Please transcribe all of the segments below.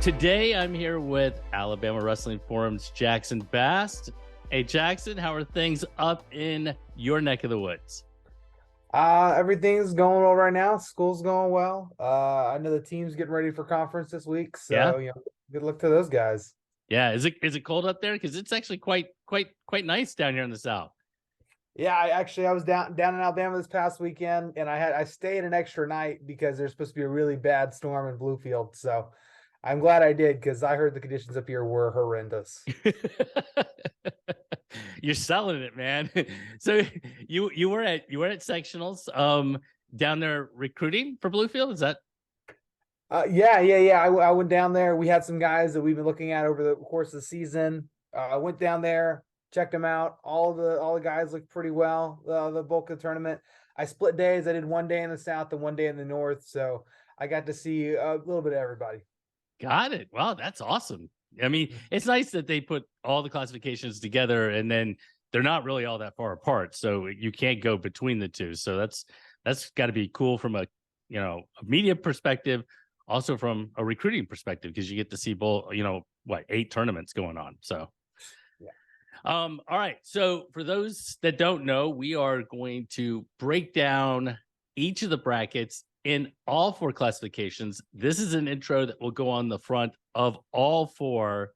Today, I'm here with Alabama Wrestling Forum's Jaxon Bast. Hey, Jaxon, how are things up in your neck of the woods? Everything's going well right now. School's going well. I know the team's getting ready for conference this week, Yeah, so good luck to those guys. yeah. Is it cold up there? Because it's actually quite nice down here in the south. Yeah, I was down in Alabama this past weekend, and I stayed an extra night because there's supposed to be a really bad storm in Bluefield. So I'm glad I did because I heard the conditions up here were horrendous. You're selling it, man. So you were at sectionals down there recruiting for Bluefield. Is that Yeah. I went down there. We had some guys that we've been looking at over the course of the season. I went down there, checked them out. All the guys looked pretty well. The bulk of the tournament. I split days. I did one day in the south and one day in the north. So I got to see a little bit of everybody. got it? Wow, that's awesome. I mean, it's nice that they put all the classifications together and then they're not really all that far apart. So you can't go between the two. So that's got to be cool from a media perspective, also from a recruiting perspective, because you get to see both, 8 tournaments going on. So Yeah. all right. So for those that don't know, we are going to break down each of the brackets in all 4 classifications. This is an intro that will go on the front of all 4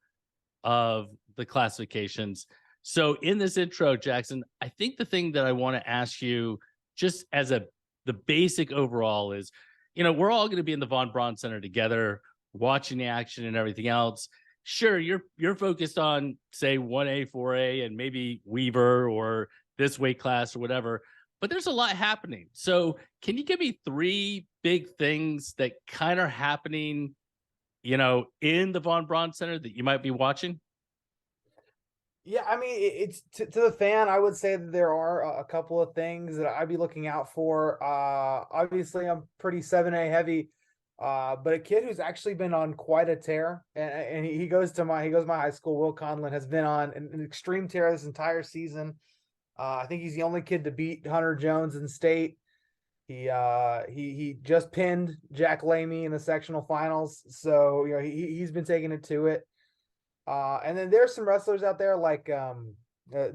of the classifications. So in this intro, Jaxon, I think the thing that I want to ask you just as the basic overall is, we're all going to be in the Von Braun Center together, watching the action and everything else. Sure, you're focused on, say, 1A, 4A, and maybe Weaver or this weight class or whatever, but there's a lot happening. So can you give me 3 big things that kind of happening, in the Von Braun Center that you might be watching? Yeah, I mean, it's to the fan. I would say that there are a couple of things that I'd be looking out for. Obviously, I'm pretty 7A heavy, but a kid who's actually been on quite a tear, and he goes to my high school. Will Conlon has been on an extreme tear this entire season. I think he's the only kid to beat Hunter Jones in state. He just pinned Jack Lamy in the sectional finals, so he's been taking it to it. And then there's some wrestlers out there like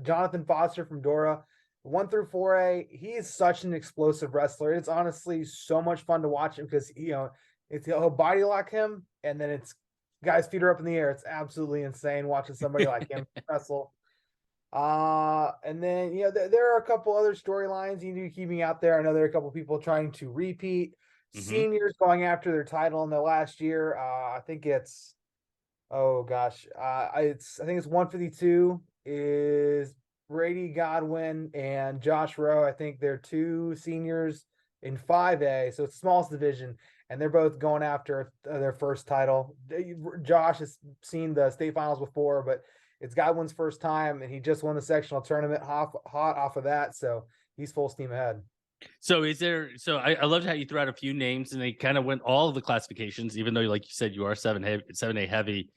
Jonathan Foster from Dora, 1 through 4A. He is such an explosive wrestler. It's honestly so much fun to watch him because he'll body lock him, and then it's guys' feet are up in the air. It's absolutely insane watching somebody like him wrestle. And then there are a couple other storylines you need to be keeping out there. I know there are a couple people trying to repeat, seniors going after their title in their last year. I think it's oh gosh, I think it's 152 is Brady Godwin and Josh Rowe. I think they're 2 seniors in 5A, so it's smallest division, and they're both going after their first title. Josh has seen the state finals before, but it's Godwin's first time, and he just won the sectional tournament hot off of that, so he's full steam ahead. So I loved how you threw out a few names and they kind of went all of the classifications, even though, like you said, you are 7A heavy.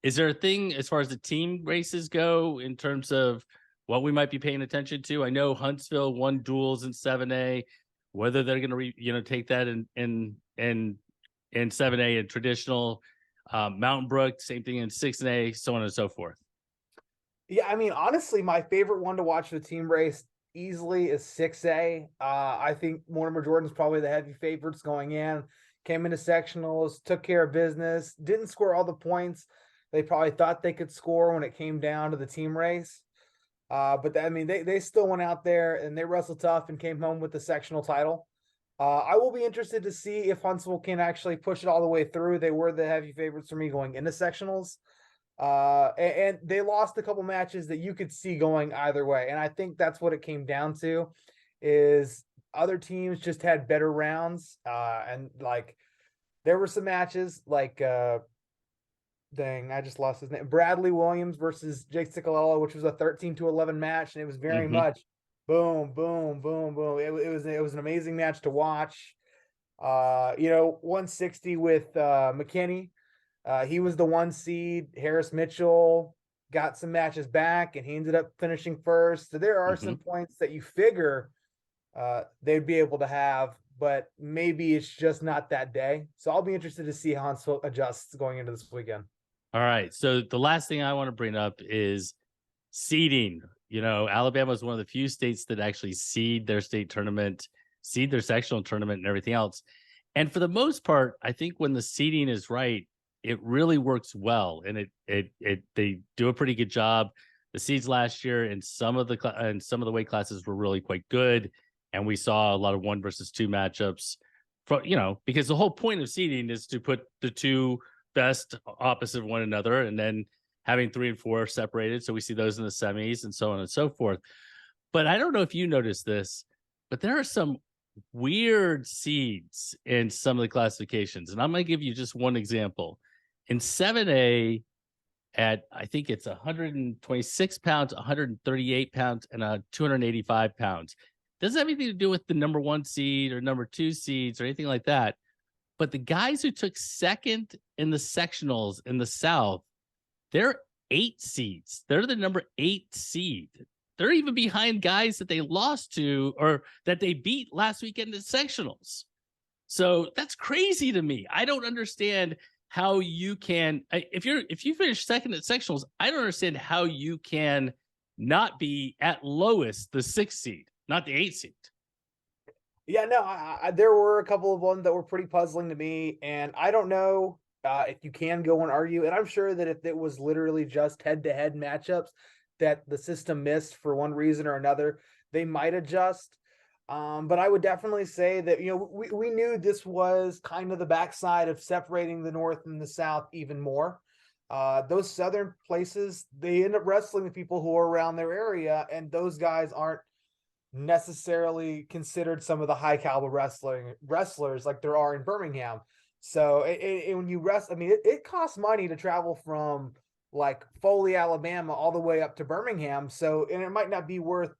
Is there a thing as far as the team races go in terms of what we might be paying attention to? I know Huntsville won duels in 7A, whether they're going to take that in 7A and traditional. Mountain Brook, same thing in 6A, so on and so forth. Yeah, I mean, honestly, my favorite one to watch the team race easily is 6A. I think Mortimer Jordan's probably the heavy favorites going in. Came into sectionals, took care of business, didn't score all the points they probably thought they could score when it came down to the team race. But they still went out there and they wrestled tough and came home with the sectional title. I will be interested to see if Huntsville can actually push it all the way through. They were the heavy favorites for me going into sectionals. And they lost a couple matches that you could see going either way. And I think that's what it came down to is other teams just had better rounds. And like there were some matches like dang, I just lost his name. Bradley Williams versus Jake Ciccolello, which was a 13-11 match, and it was very much boom, boom, boom, boom. It was an amazing match to watch. 160 with McKinney. He was the 1 seed. Harris Mitchell got some matches back, and he ended up finishing first. So there are some points that you figure they'd be able to have, but maybe it's just not that day. So I'll be interested to see how Huntsville adjusts going into this weekend. All right. So the last thing I want to bring up is seeding. Alabama is one of the few states that actually seed their state tournament, seed their sectional tournament, and everything else. And for the most part, I think when the seeding is right, it really works well, and they do a pretty good job. The seeds last year and some of the weight classes were really quite good, and we saw a lot of 1 versus 2 matchups. Because the whole point of seeding is to put the two best opposite of one another, and then having 3 and 4 separated. So we see those in the semis and so on and so forth. But I don't know if you noticed this, but there are some weird seeds in some of the classifications. And I'm going to give you just one example. In 7A, at I think it's 126 pounds, 138 pounds, and 285 pounds. Doesn't have anything to do with the number 1 seed or number 2 seeds or anything like that. But the guys who took second in the sectionals in the South, they're 8 seeds. They're the number 8 seed. They're even behind guys that they lost to or that they beat last weekend in sectionals. So that's crazy to me. I don't understand how you can, if you finish second at sectionals, I don't understand how you can not be at lowest the 6th seed, not the 8th seed. Yeah, no, there were a couple of ones that were pretty puzzling to me, and I don't know if you can go and argue. And I'm sure that if it was literally just head-to-head matchups that the system missed for one reason or another, they might adjust. But I would definitely say that we knew this was kind of the backside of separating the North and the South even more. Those southern places, they end up wrestling the people who are around their area, and those guys aren't necessarily considered some of the high caliber wrestlers like there are in Birmingham. So when you I mean, it costs money to travel from like Foley, Alabama, all the way up to Birmingham. So, and it might not be worth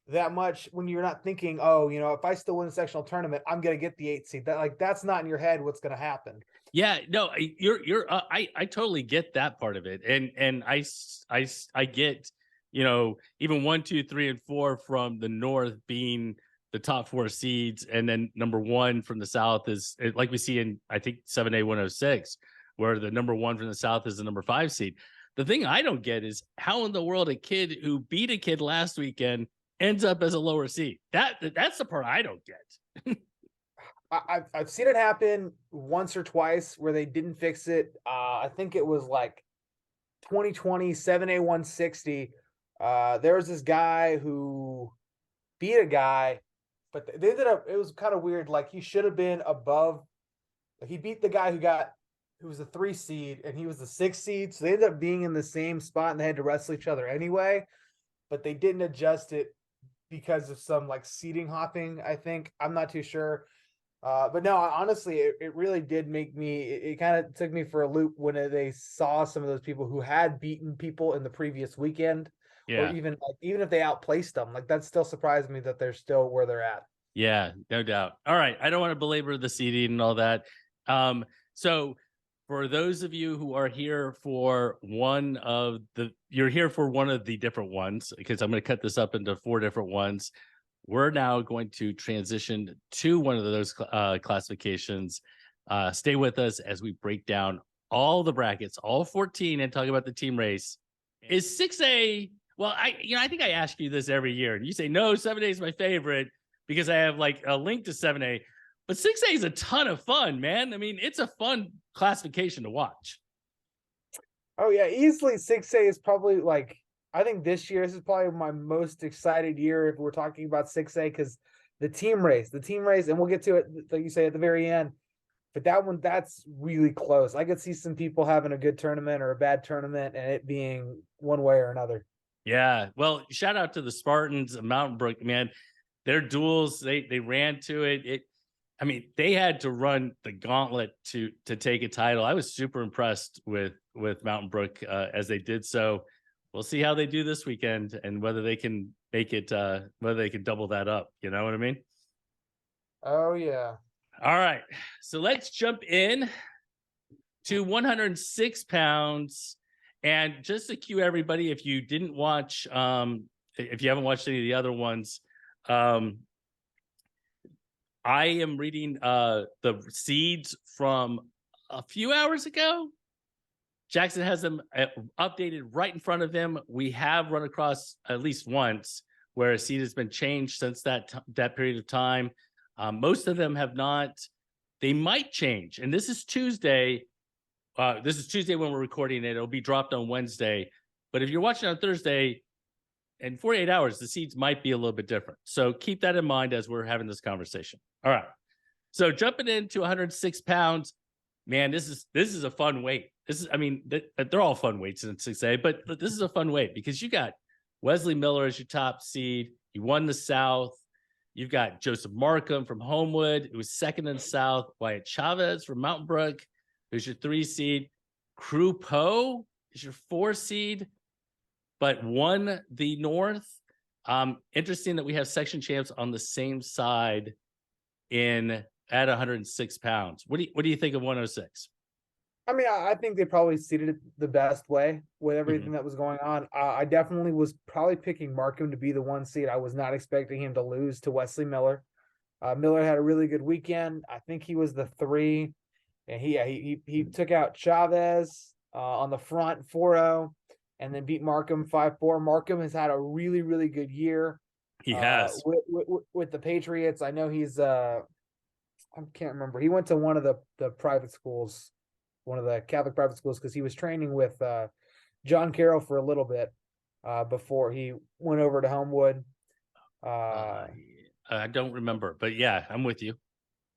that much when you're not thinking, oh, if I still win a sectional tournament, I'm going to get the 8th seed. That's not in your head what's going to happen. Yeah, no, I totally get that part of it, and I get even 1, 2, 3, and 4 from the North being the top 4 seeds, and then number 1 from the South is like we see in I think 7A 106, where the number 1 from the South is the number 5 seed. The thing I don't get is how in the world a kid who beat a kid last weekend ends up as a lower seed. That's the part I don't get. I've seen it happen once or twice where they didn't fix it. I think it was like 2020 7A 160. There was this guy who beat a guy, but they ended up, it was kind of weird. Like he should have been above. He beat the guy who was a 3 seed and he was the 6 seed. So they ended up being in the same spot and they had to wrestle each other anyway, but they didn't adjust it because of some like seating hopping. I think, I'm not too sure. But no, honestly, it really did make me, it kind of took me for a loop when they saw some of those people who had beaten people in the previous weekend. Yeah. Or even if they outplaced them, like that still surprised me that they're still where they're at. Yeah, no doubt. All right. I don't want to belabor the seeding and all that. So for those of you who are here for you're here for one of the different ones, because I'm going to cut this up into 4 different ones. We're now going to transition to one of those classifications. Stay with us as we break down all the brackets, all 14, and talk about the team race. Is 6A? Well, I think I ask you this every year, and you say no. 7A is my favorite because I have like a link to 7A, but 6A is a ton of fun, man. I mean, it's a fun classification to watch. Oh yeah, easily 6A is probably like, I think this year, this is probably my most excited year if we're talking about 6A, because the team race, and we'll get to it, like you say, at the very end. But that's really close. I could see some people having a good tournament or a bad tournament and it being one way or another. Yeah. Well, shout out to the Spartans of Mountain Brook, man. Their duels, they ran to it. I mean, they had to run the gauntlet to take a title. I was super impressed with Mountain Brook as they did so. We'll see how they do this weekend and whether they can make it, whether they can double that up. You know what I mean? Oh yeah. All right. So let's jump in to 106 pounds. And just to cue everybody, if you didn't watch, if you haven't watched any of the other ones, I am reading the seeds from a few hours ago. Jaxon has them updated right in front of him. We have run across at least once where a seed has been changed since that period of time. Most of them have not. They might change, and this is Tuesday. This is Tuesday when we're recording it. It'll be dropped on Wednesday. But if you're watching on Thursday, in 48 hours, the seeds might be a little bit different. So keep that in mind as we're having this conversation. All right. So jumping into 106 pounds, man, this is a fun weight. They're all fun weights in 6A, but this is a fun weight because you got Wesley Miller as your top seed. He won the South. You've got Joseph Markham from Homewood, who was second in the South. Wyatt Chavez from Mountain Brook, who's your 3 seed. Crew Poe is your 4 seed, but won the North. Interesting that we have section champs on the same side at 106 pounds. What do you think of 106? I mean, I think they probably seeded it the best way with everything that was going on. I definitely was probably picking Markham to be the 1 seed. I was not expecting him to lose to Wesley Miller. Miller had a really good weekend. I think he was the 3, and he took out Chavez on the front 4-0, and then beat Markham 5-4. Markham has had a really, really good year. He has with the Patriots. I know he's I can't remember. He went to one of the private schools, one of the Catholic private schools, because he was training with John Carroll for a little bit before he went over to Homewood. I don't remember, but yeah, I'm with you.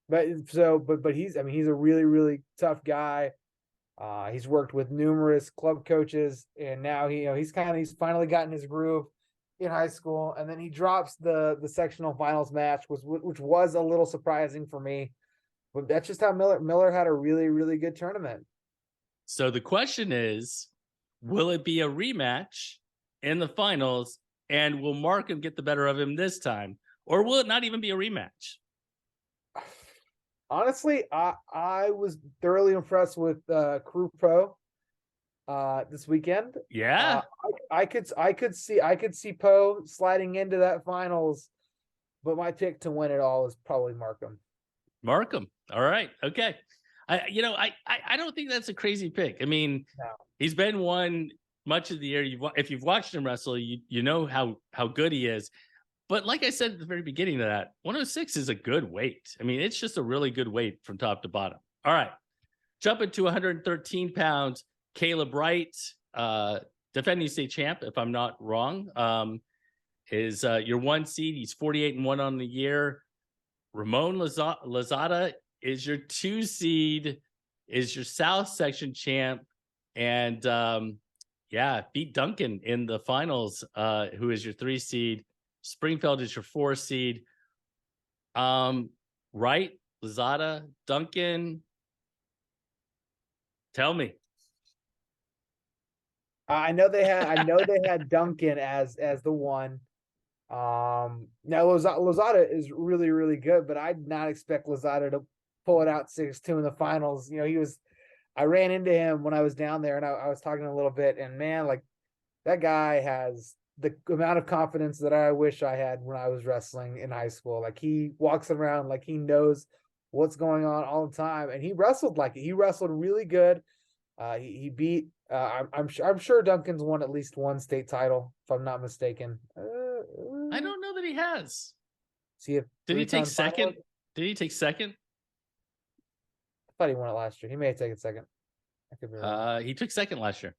But he's a really, really tough guy. He's worked with numerous club coaches, and now he's finally gotten his groove in high school. And then he drops the sectional finals match, which was a little surprising for me. But that's just how Miller had a really, really good tournament. So the question is, will it be a rematch in the finals, and will Markham get the better of him this time, or will it not even be a rematch? Honestly, I was thoroughly impressed with Crew Pro this weekend. Yeah, I could see Poe sliding into that finals, but my pick to win it all is probably Markham. Markham. All right. Okay. I don't think that's a crazy pick. I mean, No. He's been one much of the year. If you've watched him wrestle, you know how good he is. But like I said at the very beginning of that, 106 is a good weight. I mean, it's just a really good weight from top to bottom. All right. Jumping to 113 pounds, Caleb Wright, defending state champ, if I'm not wrong, is your 1 seed. He's 48-1 on the year. Ramon Lozada is your 2 seed, is your South section champ, and beat Duncan in the finals, who is your 3 seed. Springfield is your 4 seed. Wright, Lozada, Duncan. Tell me. I know they had Duncan as the 1. Now Lozada is really, really good, but I did not expect Lozada to pull it out 6-2 in the finals. I ran into him when I was down there, and I was talking a little bit, and man, like, that guy has the amount of confidence that I wish I had when I was wrestling in high school. Like, he walks around like he knows what's going on all the time, and he wrestled like it. He wrestled really good. He beat. I'm sure Duncan's won at least 1 state title, if I'm not mistaken. I don't know that he has. See, did he take second? Did he take second? I thought he won it last year. He may have taken second. I could be wrong. He took second last year.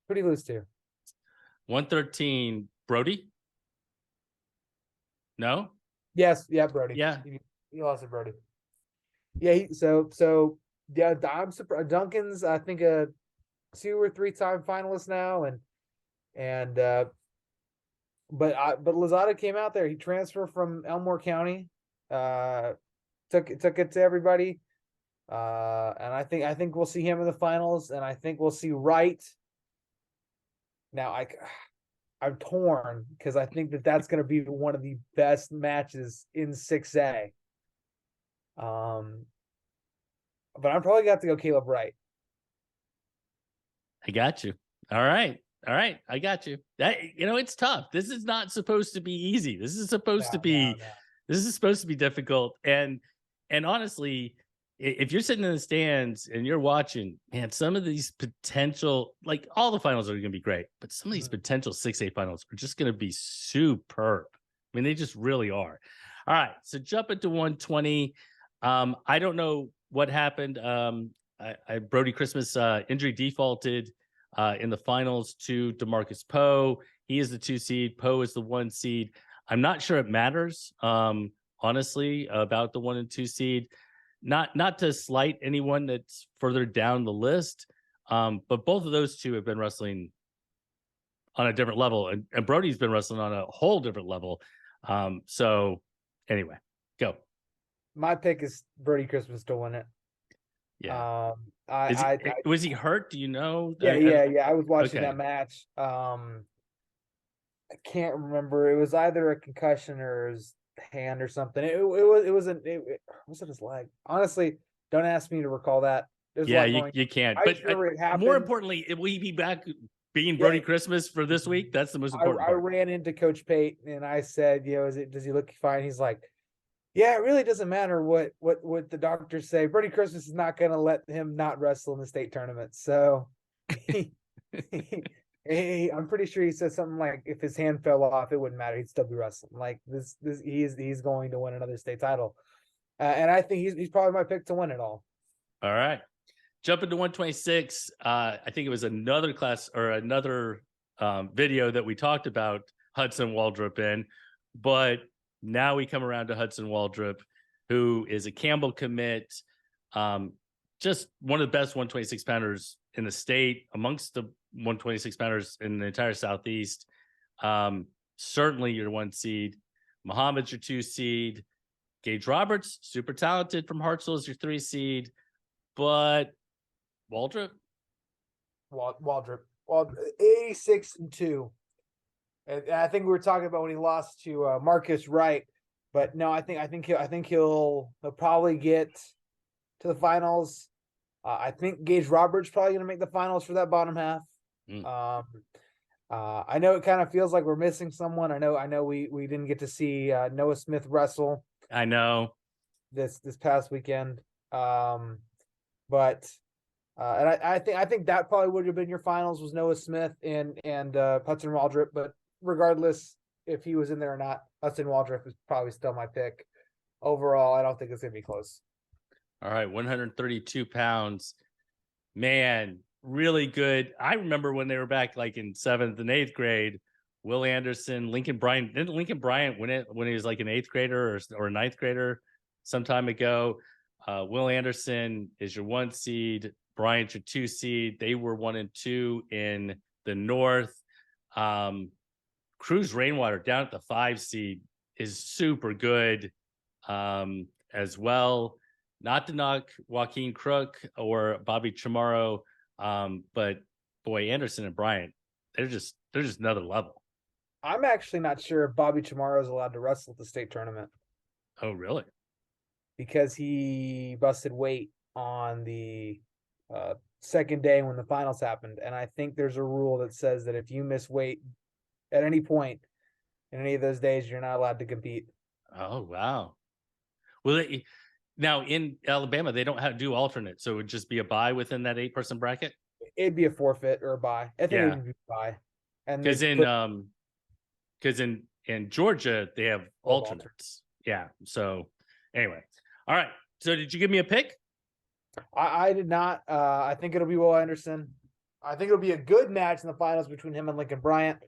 Pretty loose too. 113, Brody? No? Yes, yeah, Brody. Yeah. He lost to Brody. Yeah, I'm surprised. Duncan's, I think, a 2 or 3 time finalist now, but Lozada came out there. He transferred from Elmore County, took it to everybody, and I think we'll see him in the finals, and I think we'll see Wright. Now I'm torn because I think that's going to be one of the best matches in 6A. But I'm probably going to have to go Caleb Wright. I got you. All right. I got you. That it's tough. This is not supposed to be easy. This is supposed to be This is supposed to be difficult. And honestly, if you're sitting in the stands and you're watching, man, some of these potential, like all the finals are going to be great, but some of these potential 6A finals are just going to be superb. I mean, they just really are. All right, so jump into 120. I don't know what happened. Brody Christmas injury defaulted in the finals to DeMarcus Poe. He is the 2 seed. Poe is the 1 seed. I'm not sure it matters, honestly, about the 1 and 2 seed. Not to slight anyone that's further down the list, but both of those two have been wrestling on a different level, and Brody's been wrestling on a whole different level. So anyway, go. My pick is Brody Christmas to win it. Yeah. I Was he hurt? Do you know? Yeah. I was watching Okay. that match. I can't remember. It was either a concussion or his hand or something. Was it his leg? Honestly, don't ask me to recall that. There's a Yeah, lot going. you can't. I But just remember it happened. more importantly, will he be back being Brody Christmas for this week? That's the most important I part. ran into Coach Pate and I said, does he look fine? He's like, yeah, it really doesn't matter what the doctors say. Brody Christmas is not going to let him not wrestle in the state tournament. So I'm pretty sure he said something like, if his hand fell off, it wouldn't matter. He'd still be wrestling. Like he's going to win another state title, and I think he's probably my pick to win it all. All right, jump into 126. I think it was another class or another video that we talked about Hudson Waldrop in, but now we come around to Hudson Waldrop, who is a Campbell commit, just one of the best 126 pounders in the state, amongst the 126 pounders in the entire Southeast. Certainly your 1 seed. Muhammad's your 2 seed. Gage Roberts, super talented from Hartselle, is your 3 seed. But Waldrop? Waldrop. 86-2. And I think we were talking about when he lost to Marcus Wright, but no, I think he'll probably get to the finals. I think Gage Roberts probably going to make the finals for that bottom half. I know it kind of feels like we're missing someone. I know we didn't get to see Noah Smith wrestle. I know this past weekend, but I think that probably would have been your finals, was Noah Smith and Hudson Waldrop. But regardless if he was in there or not, Hudson Waldrop is probably still my pick. Overall, I don't think it's gonna be close. All right, 132 pounds, man, really good. I remember when they were back like in 7th and 8th grade. Will Anderson, Lincoln Bryant. Didn't Lincoln Bryant win it when he was like an 8th grader or a 9th grader some time ago? Will Anderson is your 1 seed. Bryant your 2 seed. They were 1 and 2 in the North. Cruz Rainwater down at the 5 seed is super good as well. Not to knock Joaquin Crook or Bobby Chamorro, but boy, Anderson and Bryant, they're just another level. I'm actually not sure if Bobby Chamorro is allowed to wrestle at the state tournament. Oh, really? Because he busted weight on the second day when the finals happened, and I think there's a rule that says that if you miss weight at any point in any of those days, you're not allowed to compete. Oh, wow. Well, now in Alabama, they don't have to do alternate, so it would just be a bye within that 8-person bracket. It'd be a forfeit or a bye. I think it would be a bye. And because in Georgia they have alternates. Yeah. So anyway, all right. So did you give me a pick? I did not. I think it'll be Will Anderson. I think it'll be a good match in the finals between him and Lincoln Bryant.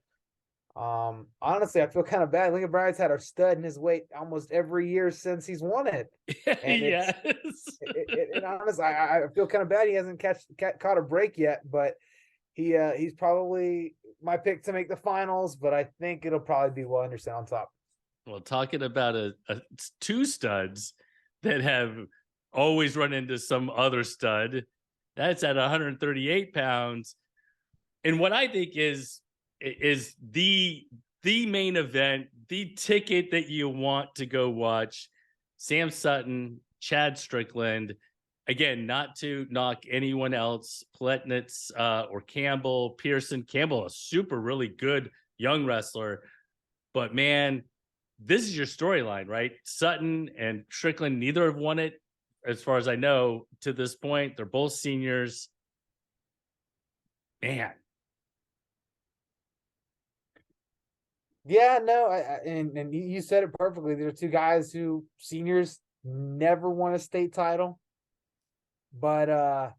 Honestly, I feel kind of bad. Lincoln Bryant's had our stud in his weight almost every year since he's won it. And yes. And honestly, I feel kind of bad he hasn't caught a break yet, but he's probably my pick to make the finals, but I think it'll probably be Will Anderson on top. Well, talking about a 2 studs that have always run into some other stud, that's at 138 pounds. And what I think is the main event, the ticket that you want to go watch. Sam Sutton, Chad Strickland. Again, not to knock anyone else, Pletnitz or Campbell, Pearson. Campbell, a super really good young wrestler. But man, this is your storyline, right? Sutton and Strickland, neither have won it, as far as I know, to this point. They're both seniors. Man. Yeah, no, and you said it perfectly. There are two guys who seniors never won a state title, but I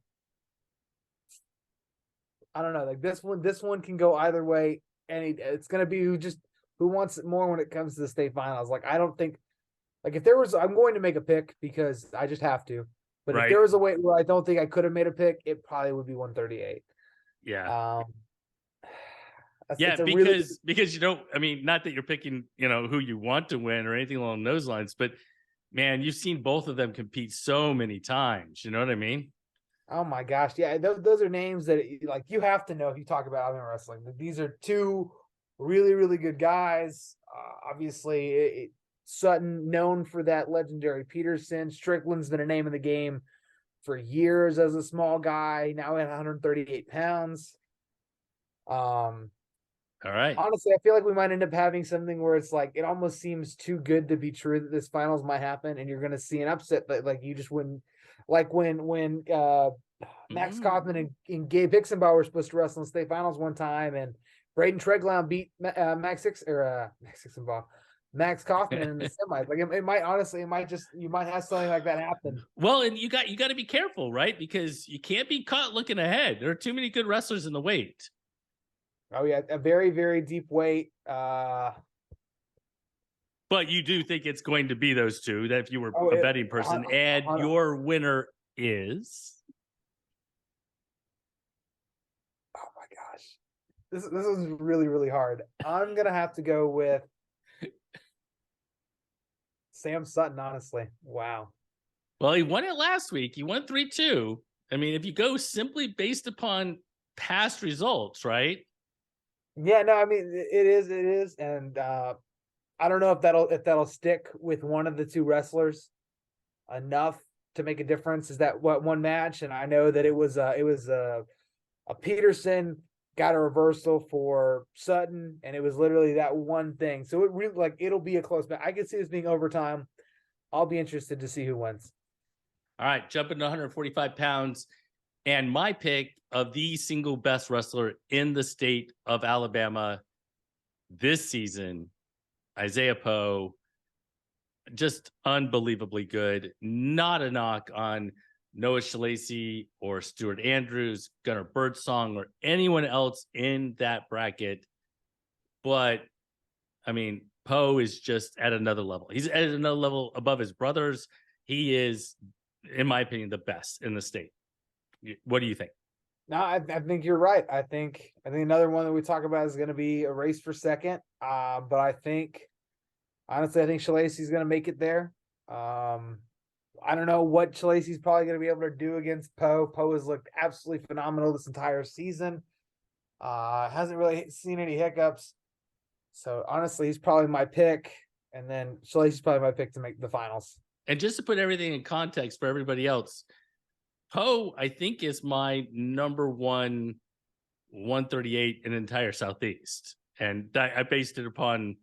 don't know. Like this one can go either way, and it's gonna be who wants it more when it comes to the state finals. Like I don't think, like if there was, I'm going to make a pick because I just have to. But if Right. there was a way where I don't think I could have made a pick, it probably would be 138. Yeah. It's Yeah, a really because you don't, I mean, not that you're picking, who you want to win or anything along those lines, but man, you've seen both of them compete so many times. You know what I mean? Oh my gosh, yeah, those are names that like you have to know if you talk about Alabama wrestling. These are two really, really good guys. Obviously, Sutton known for that legendary Peterson. Strickland's been a name in the game for years as a small guy. Now at 138 pounds. All right. Honestly, I feel like we might end up having something where it's like it almost seems too good to be true that this finals might happen, and you're going to see an upset that like you just wouldn't. Like when Max Kaufman and Gabe Hixenbauer were supposed to wrestle in state finals one time, and Braden Treglown beat Max Kaufman in the semis. Like it might honestly, you might have something like that happen. Well, and you got to be careful, right? Because you can't be caught looking ahead. There are too many good wrestlers in the weight. Oh yeah, a very, very deep weight. But you do think it's going to be those two, that if you were a betting person, and your winner is. Oh my gosh. This is really, really hard. I'm gonna have to go with Sam Sutton, honestly. Wow. Well, he won it last week. He won 3-2. I mean, if you go simply based upon past results, right? Yeah, no, I mean it is, and I don't know if that'll stick with one of the two wrestlers enough to make a difference. Is that what one match? And I know that it was a Peterson got a reversal for Sutton, and it was literally that one thing. So it really it'll be a close match. I can see this being overtime. I'll be interested to see who wins. All right, jumping to 145 pounds. And my pick of the single best wrestler in the state of Alabama this season, Isaiah Poe, just unbelievably good. Not a knock on Noah Shalacy or Stuart Andrews, Gunnar Birdsong, or anyone else in that bracket. But, I mean, Poe is just at another level. He's at another level above his brothers. He is, in my opinion, the best in the state. What do you think? No, I think you're right. I think another one that we talk about is going to be a race for second. But honestly, I think Shalacy's going to make it there. I don't know what Shalacy's probably going to be able to do against Poe. Poe has looked absolutely phenomenal this entire season. Hasn't really seen any hiccups. So honestly, he's probably my pick. And then Shalacy's probably my pick to make the finals. And just to put everything in context for everybody else, Poe, I think, is my number 138 in the entire Southeast. And I based it upon,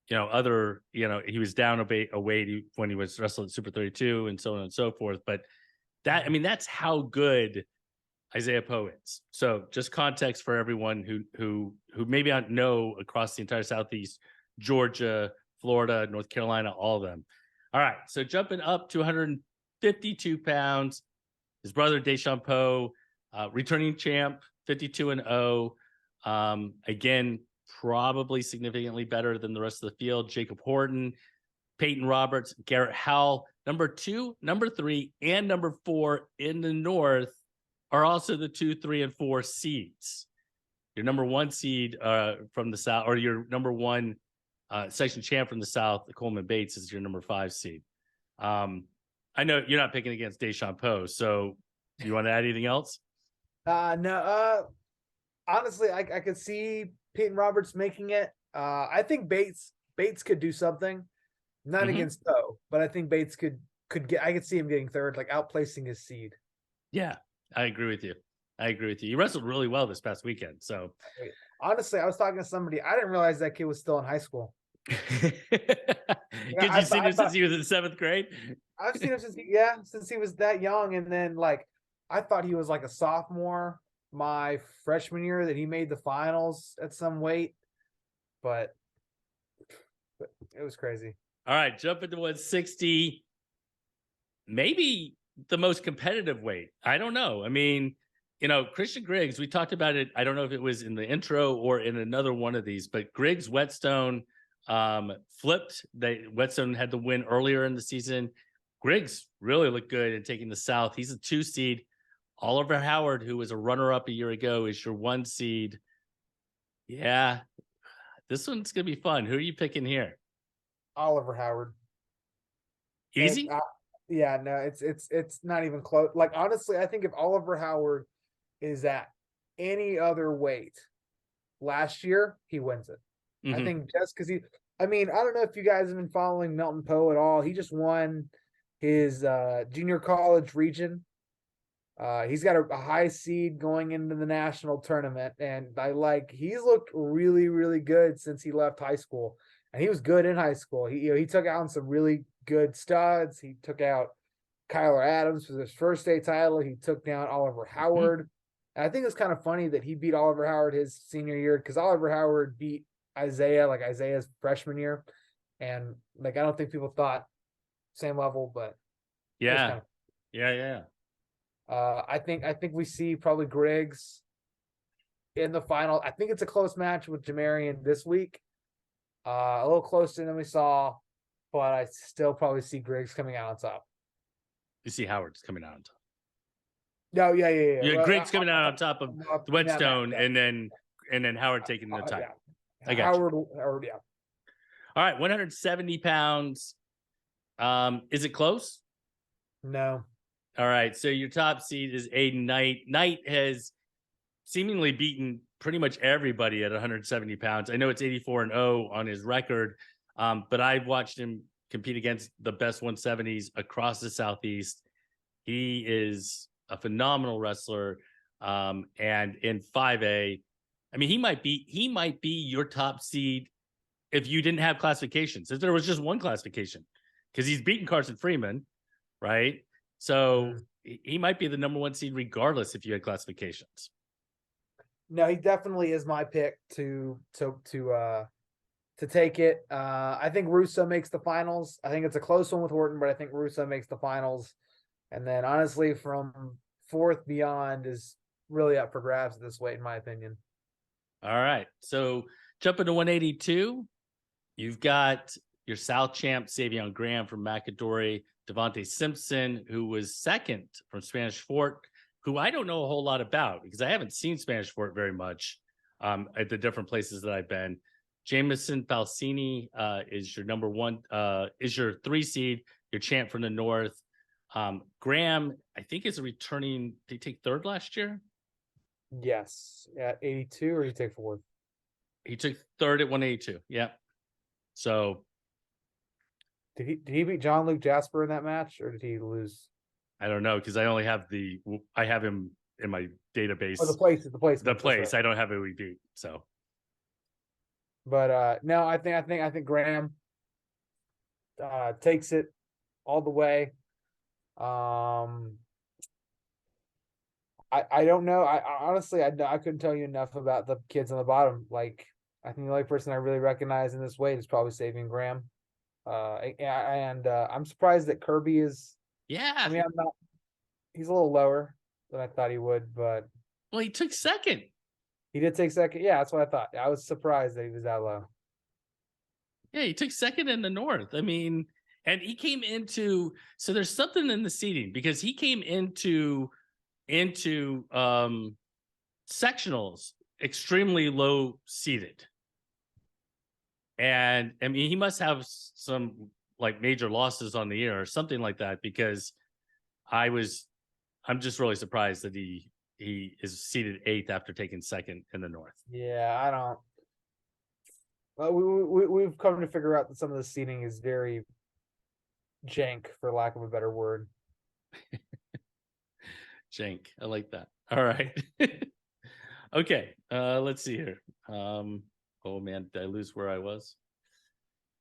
he was down a weight when he was wrestling at Super 32 and so on and so forth. But that's how good Isaiah Poe is. So just context for everyone who maybe not know across the entire Southeast, Georgia, Florida, North Carolina, all of them. All right. So jumping up to 152 pounds, his brother Jaxon Poe, returning champ, 52-0. Again, probably significantly better than the rest of the field. Jacob Horton, Peyton Roberts, Garrett Howell, number 2, number 3, and number 4 in the North are also the 2, 3, and 4 seeds. Your number 1 seed from the South, or your number 1 section champ from the South, Coleman Bates, is your number 5 seed. I know you're not picking against Jaxon Poe, so do you want to add anything else? No. Honestly, I could see Peyton Roberts making it. I think Bates could do something, not against Poe, but I think Bates could get. I could see him getting third, like outplacing his seed. Yeah, I agree with you. He wrestled really well this past weekend. So honestly, I was talking to somebody. I didn't realize that kid was still in high school. Because you've seen him since he was in 7th grade. I've seen him since he was that young, and then like I thought he was like a sophomore my freshman year that he made the finals at some weight, but it was crazy. All right, jump into 160. Maybe the most competitive weight. I don't know. I mean, Christian Griggs, we talked about it. I don't know if it was in the intro or in another one of these, but Griggs Whetstone flipped. Whetstone had the win earlier in the season. Griggs really looked good in taking the South. He's a 2 seed. Oliver Howard, who was a runner-up a year ago, is your 1 seed. Yeah, this one's gonna be fun. Who are you picking here? Oliver Howard. Easy? Yeah, no, it's not even close. Like honestly, I think if Oliver Howard is at any other weight last year, he wins it. I think just because I don't know if you guys have been following Melton Poe at all. He just won his junior college region. He's got a high seed going into the national tournament, and he's looked really, really good since he left high school. And he was good in high school. He took out some really good studs. He took out Kyler Adams for his first state title. He took down Oliver Howard. And I think it's kind of funny that he beat Oliver Howard his senior year, because Oliver Howard beat Isaiah's freshman year. And I don't think people thought same level, but yeah. Yeah. I think we see probably Griggs in the final. I think it's a close match with Jamarian this week. A little closer than we saw, but I still probably see Griggs coming out on top. You see Howard's coming out on top. No, yeah. Yeah, Griggs coming out on top of Whetstone, and then Howard taking the title. Yeah. I got Howard, yeah. All right, 170 pounds. Is it close? No. All right, so your top seed is Aiden Knight. Knight has seemingly beaten pretty much everybody at 170 pounds. I know it's 84-0 on his record, but I've watched him compete against the best 170s across the Southeast. He is a phenomenal wrestler, and in 5A, I mean, he might be your top seed if you didn't have classifications. If there was just one classification, because he's beaten Carson Freeman, right? So he might be the number 1 seed regardless if you had classifications. No, he definitely is my pick to take it. I think Russo makes the finals. I think it's a close one with Horton, but I think Russo makes the finals. And then honestly, from 4th beyond is really up for grabs at this weight, in my opinion. All right. So jumping to 182, you've got your South champ, Savion Graham from McAdory, Devontae Simpson, who was 2nd from Spanish Fort, who I don't know a whole lot about because I haven't seen Spanish Fort very much at the different places that I've been. Jameson Falsini is your number 1, is your 3 seed, your champ from the North. Graham, I think, is a returning. Did he take 3rd last year? Yes, at 82, or he take 4th? He took 3rd at 182. Yeah. So did he beat John Luke Jasper in that match, or did he lose? I don't know, because I only have I have him in my database. Oh, the place. I don't have who he beat. So, but no, I think Graham takes it all the way. I don't know. I honestly I couldn't tell you enough about the kids on the bottom. Like, I think the only person I really recognize in this weight is probably Savion Graham. And I'm surprised that Kirby is. Yeah. I mean, he's a little lower than I thought he would, but. Well, he took 2nd. He did take 2nd. Yeah, that's what I thought. I was surprised that he was that low. Yeah, he took 2nd in the North. I mean, and he came into, so there's something in the seating, because he came into sectionals extremely low seated. And I mean, he must have some like major losses on the year or something like that, because I'm just really surprised that he is seated 8th after taking 2nd in the North. Yeah, I don't. Well, we've come to figure out that some of the seating is very jank, for lack of a better word. Jank, I like that. All right. Okay, let's see here. Oh man, did I lose where I was?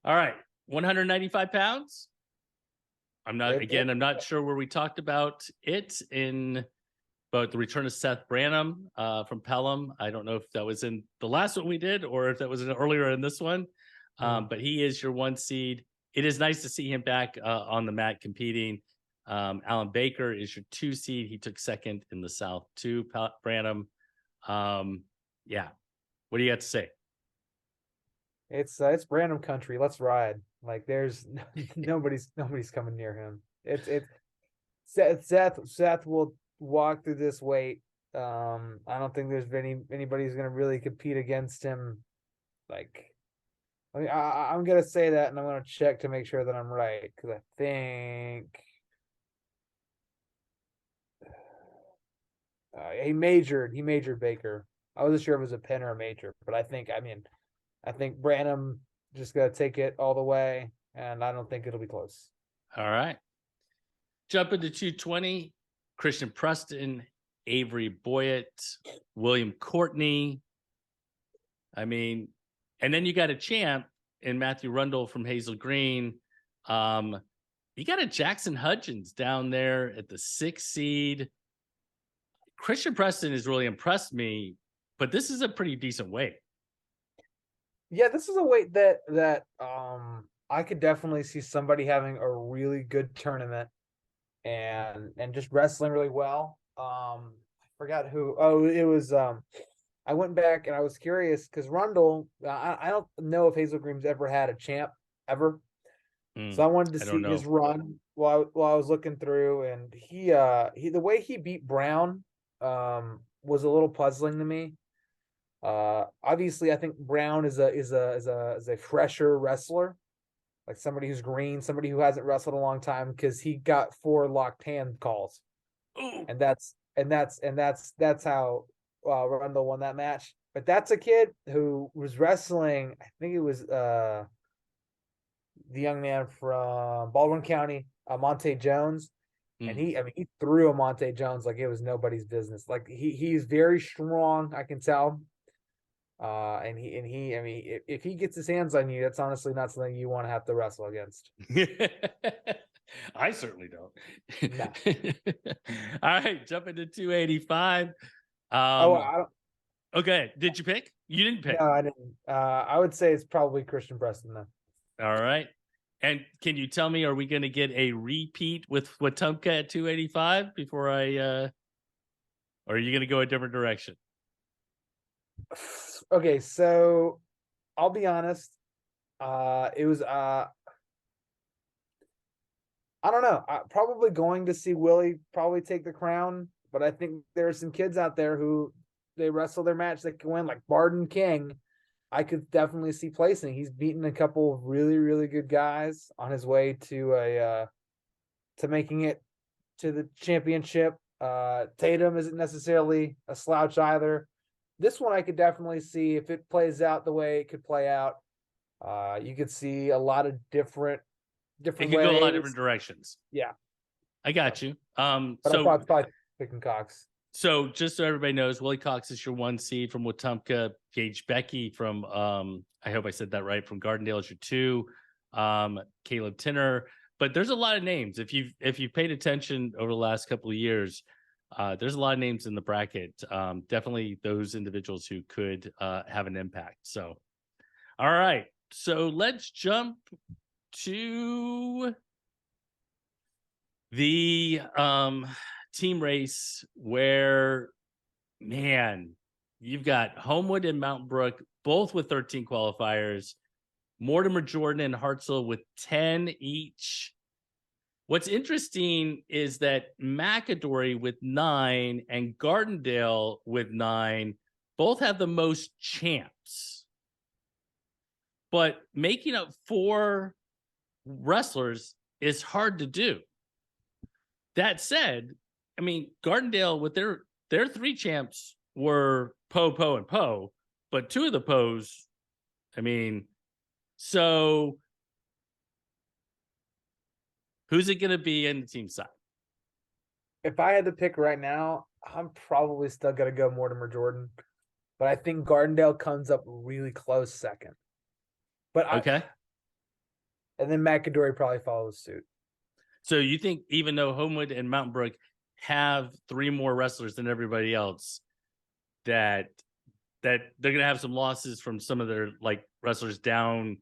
All right, 195 pounds. I'm not It sure where we talked about it in, but the return of Seth Branham from Pelham. I don't know if that was in the last one we did or if that was earlier in this one. But he is your 1 seed. It is nice to see him back on the mat competing. Alan Baker is your 2 seed. He took second in the South too. Branham. Yeah. What do you have to say? it's Branham country. Let's ride. Like there's nobody's coming near him. It's Seth will walk through this weight. I don't think there's anybody who's gonna really compete against him. Like, I mean, I'm gonna say that, and I'm gonna check to make sure that I'm right because I think he majored Baker. I wasn't sure if it was a pin or a major, but I think Branham just gonna take it all the way, and I don't think it'll be close. All right. Jump into 220. Christian Preston, Avery Boyett, William Courtney. I mean, and then you got a champ in Matthew Rundle from Hazel Green. You got a Jaxon Hudgens down there at the 6th seed. Christian Preston has really impressed me, but this is a pretty decent weight. Yeah, this is a weight that I could definitely see somebody having a really good tournament and just wrestling really well. I forgot who. Oh, it was I went back and I was curious because Rundle, I don't know if Hazel Green's ever had a champ ever. So I wanted to I don't see his know. run while I was looking through, and he the way he beat Brown was a little puzzling to me. Obviously, I think Brown is a fresher wrestler, like somebody who's green, somebody who hasn't wrestled a long time, because he got 4 locked hand calls, Ooh. and that's how Rundle won that match. But that's a kid who was wrestling. I think it was the young man from Baldwin County, Monte Jones. And he threw a Monte Jones like it was nobody's business. Like he's very strong, I can tell. And I mean, if he gets his hands on you, that's honestly not something you want to have to wrestle against. I certainly don't. No. All right, jump into 285. I don't. Okay, did you pick? You didn't pick. No, I didn't. I would say it's probably Christian Preston though. All right. And can you tell me, are we going to get a repeat with Wetumpka at 285 before or are you going to go a different direction? Okay, so I'll be honest. It was I don't know. Probably going to see Willie probably take the crown, but I think there are some kids out there who they wrestle their match that can win, like Barden King. I could definitely see placing. He's beaten a couple of really, really good guys on his way to making it to the championship. Tatum isn't necessarily a slouch either. This one I could definitely see if it plays out the way it could play out. You could see a lot of different It could ways. go a lot of different directions. Yeah, I got you. but So I'm probably picking Cox. So just so everybody knows, Willie Cox is your 1 seed from Wetumpka. Gage Becky from I hope I said that right, from Gardendale is your 2. Caleb Tinner. But there's a lot of names. If you've paid attention over the last couple of years, there's a lot of names in the bracket. Definitely those individuals who could have an impact. So all right. So let's jump to the team race where, man, you've got Homewood and Mountain Brook, both with 13 qualifiers, Mortimer, Jordan, and Hartselle with 10 each. What's interesting is that McAdory with 9 and Gardendale with 9 both have the most champs. But making up 4 wrestlers is hard to do. That said, I mean, Gardendale with their 3 champs were Poe, and Poe, but 2 of the Poes, I mean, so who's it going to be in the team side? If I had to pick right now, I'm probably still going to go Mortimer Jordan, but I think Gardendale comes up really close second. But Okay. and then McAdory probably follows suit. So you think even though Homewood and Mountain Brook have 3 more wrestlers than everybody else, that they're gonna have some losses from some of their like wrestlers down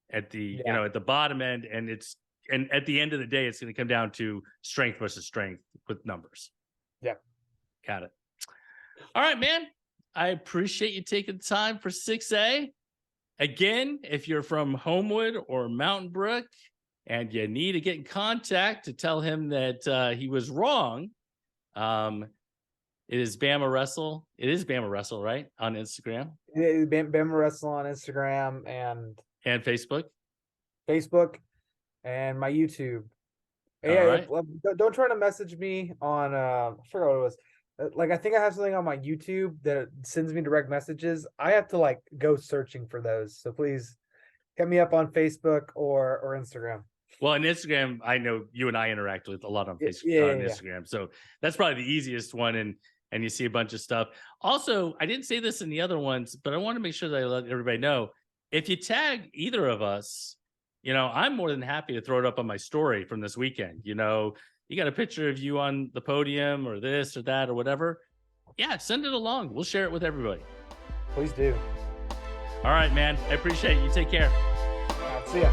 at the Yeah. at the bottom end, and at the end of the day, it's gonna come down to strength versus strength with numbers. Yeah. Got it. All right, man. I appreciate you taking time for 6A. Again, if you're from Homewood or Mountain Brook and you need to get in contact to tell him that he was wrong, it is Bama Wrestle. It is Bama Wrestle, right? On Instagram. Bama Wrestle on Instagram and Facebook. And my YouTube. All Yeah, right. don't try to message me on I forgot what it was. Like I think I have something on my YouTube that sends me direct messages. I have to like go searching for those. So please hit me up on Facebook or Instagram. Well, on Instagram, I know you and I interact with a lot on Facebook, Yeah, on Instagram. So that's probably the easiest one, and you see a bunch of stuff. Also, I didn't say this in the other ones, but I want to make sure that I let everybody know. If you tag either of us, I'm more than happy to throw it up on my story from this weekend. You got a picture of you on the podium or this or that or whatever. Yeah, send it along. We'll share it with everybody. Please do. All right, man. I appreciate it. You take care. See ya.